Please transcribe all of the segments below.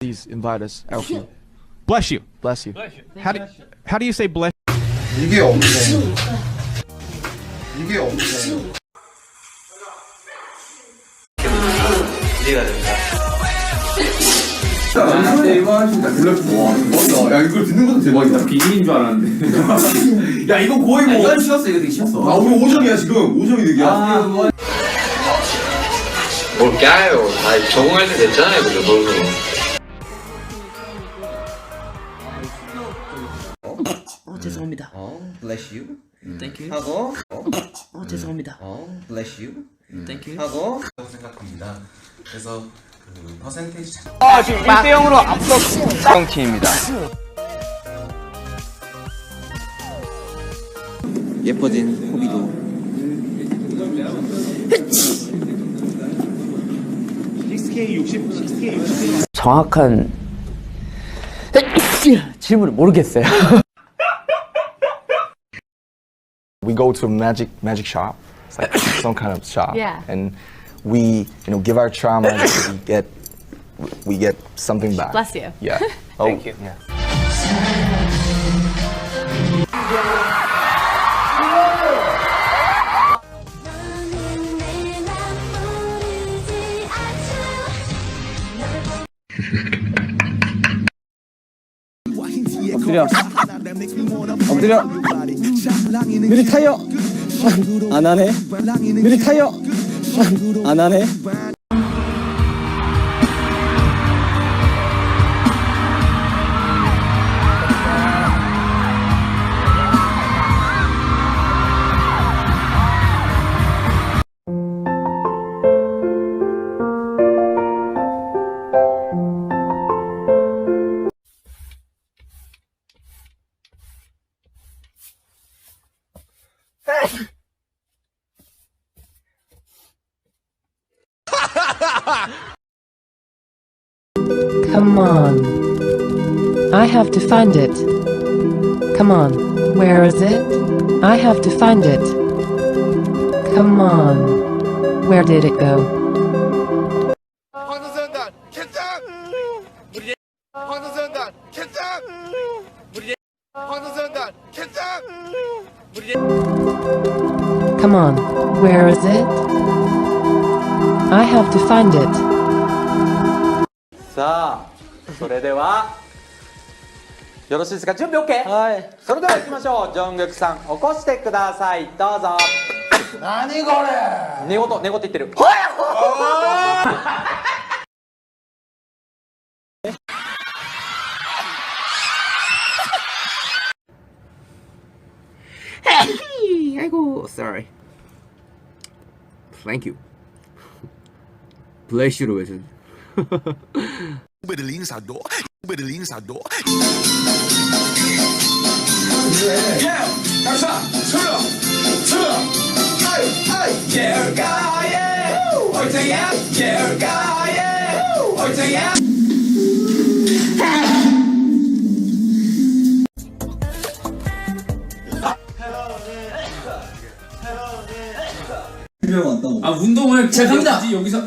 Please invite us, Alfie. Bless you. Bless you. How do you say bless? 이게 없네. 이게 없네. 기대가 됩니다. 나한테 이거 하신다. 와, 대박이다. 야, 이걸 듣는 것도 대박이다. 비밀인 줄 알았는데. 야, 이거 거의 뭐. 이건 쉬웠어, 이거 되게 쉬웠어. 아, 우리 5점이야, 지금. 5점이 득이야. 뭘 까요? 다 적응할 때 됐잖아요, 그죠? 너무. 죄송합니다. Bless you. Thank you. 하고. 죄송합니다. Bless you. Thank you. 하고. 생각합니다. 그래서 그 퍼센테이지 지금 1대0으로 앞서 쌍팀입니다. 예뻐진 호비도. 정확한 질문을 모르겠어요. We go to a magic shop. It's like some kind of shop. Yeah. And we, give our trauma. we get something back. Bless you. Yeah. Thank you. Yeah. 엎드려. 느리 타이어. 안 하네. 느리 타이어. 안 하네. Come on. I have to find it. Come on. Where is it? I have to find it. Come on. Where did it go? 방탄소년단 캔장! 방탄소년단 캔장! 방탄소년단 캔장! Come on. Where is it? I have to find it. さあ、それではよろしいですか。準備 OK？ はい。それでは行きましょう。ジョングクさん起こしてください。どうぞ。何これ寝言言ってる。아이고, sorry. Thank you. Bless you로 외쳐. 아 운동을 제가 갑니다. 여기서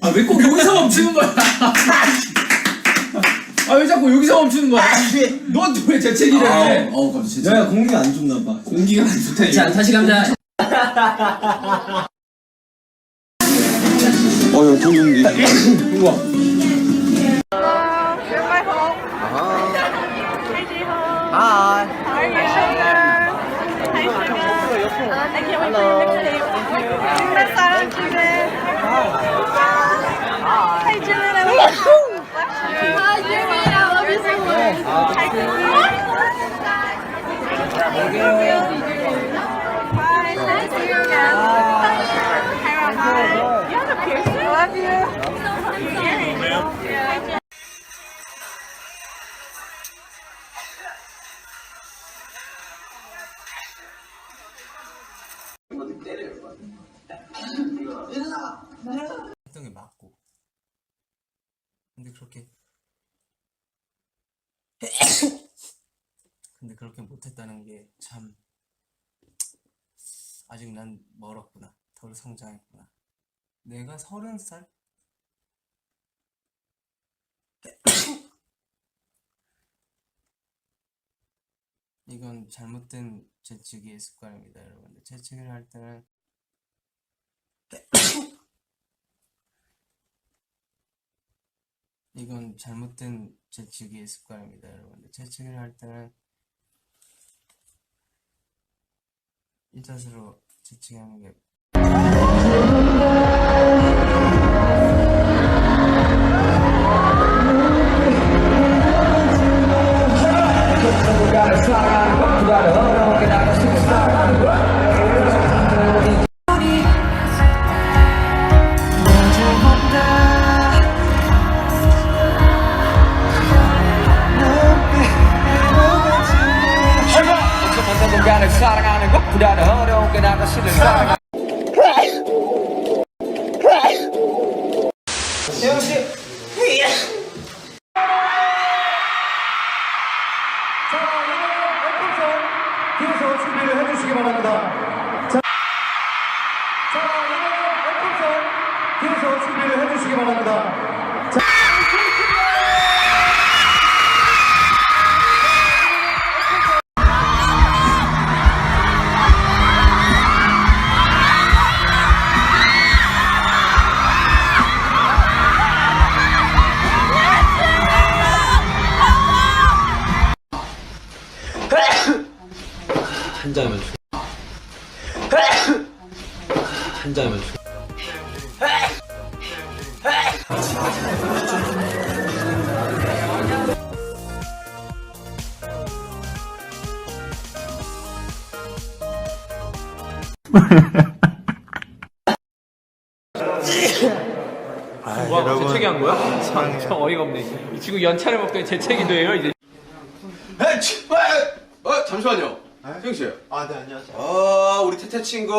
아 왜 꼭 여기서 멈추는 거야? 아 왜 자꾸 여기서 멈추는 거야? 넌 왜 재채기를 해? 갑자기 재채기. 야 공기가 안 좋나 봐. 공기가 안 좋다. 자, 다시 갑니다. 이거 좋은데. 우와. Hi. How are you, Sugar? Hi, Sugar. I can't wait for your mixtape. Best song, Sugar. Hi, Jimin. I love you. Hi, Jimin. I love you so much. Hi, Jimin. 했던 게 맞고. 근데 그렇게 못했다는 게 참 아직 난 멀었구나. 덜 성장했구나. 내가 30살? 이건 잘못된 재치기의 습관입니다, 여러분들. 재치기를 할 때는 이건 잘못된 재치기의 습관입니다, 여러분들. 재치기를 할 때는 이 자세로 재치기하는 게 사랑하는 것보다 어려운 게 나가 싫은 사랑. 재영 씨. 자, 여러분 F선 뒤에서 준비를 해주시기 바랍니다. 자, 여러분 F선 뒤에서 준비를 해주시기 바랍니다. 한 잔이면 한 잔이면 와, 재채기 한 거야? 참 어이가 없네. 이 친구 연차를 먹더니 재채기도 해요, 이제. 잠시만요. 세영 씨. 네, 안녕하세요. 우리 태태 친구.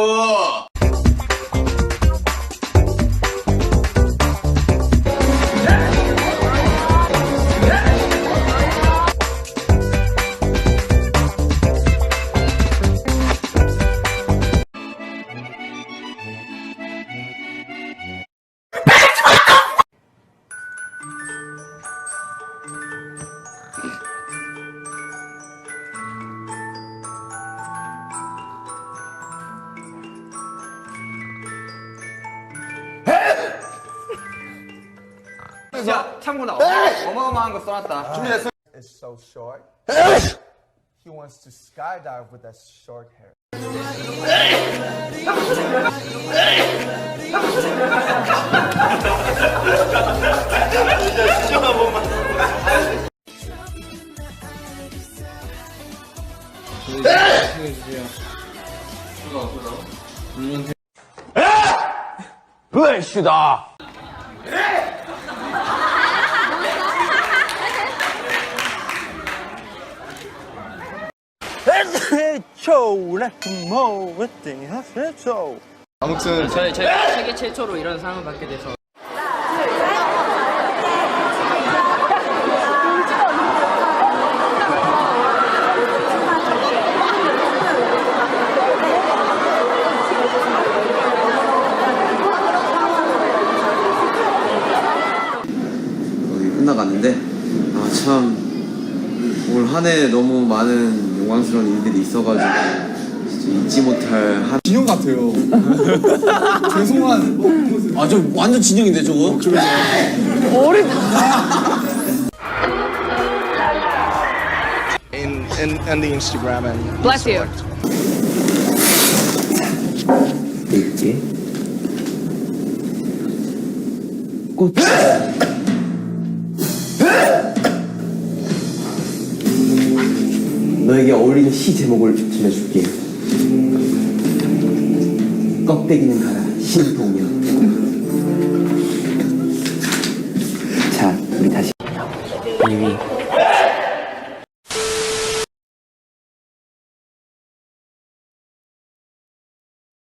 야, 참고나 어마어마한 거 써놨다. 준비됐어? It's so short. He wants to skydive with that short hair. 불시다. 아무튼 제가 세계 최초로 이런 상을 받게 돼서 거의 끝나갔는데 참 올 한 해 너무 많은 영광스러운 일들이 있어가지고 진짜 잊지 못할 한 진영 같아요. 죄송한. 저 완전 진영인데 저거? In the Instagram and Bless you. 너에게 어울리는 시 제목을 정해줄게. 껍데기는 가라 신동여. 자 우리 다시 2위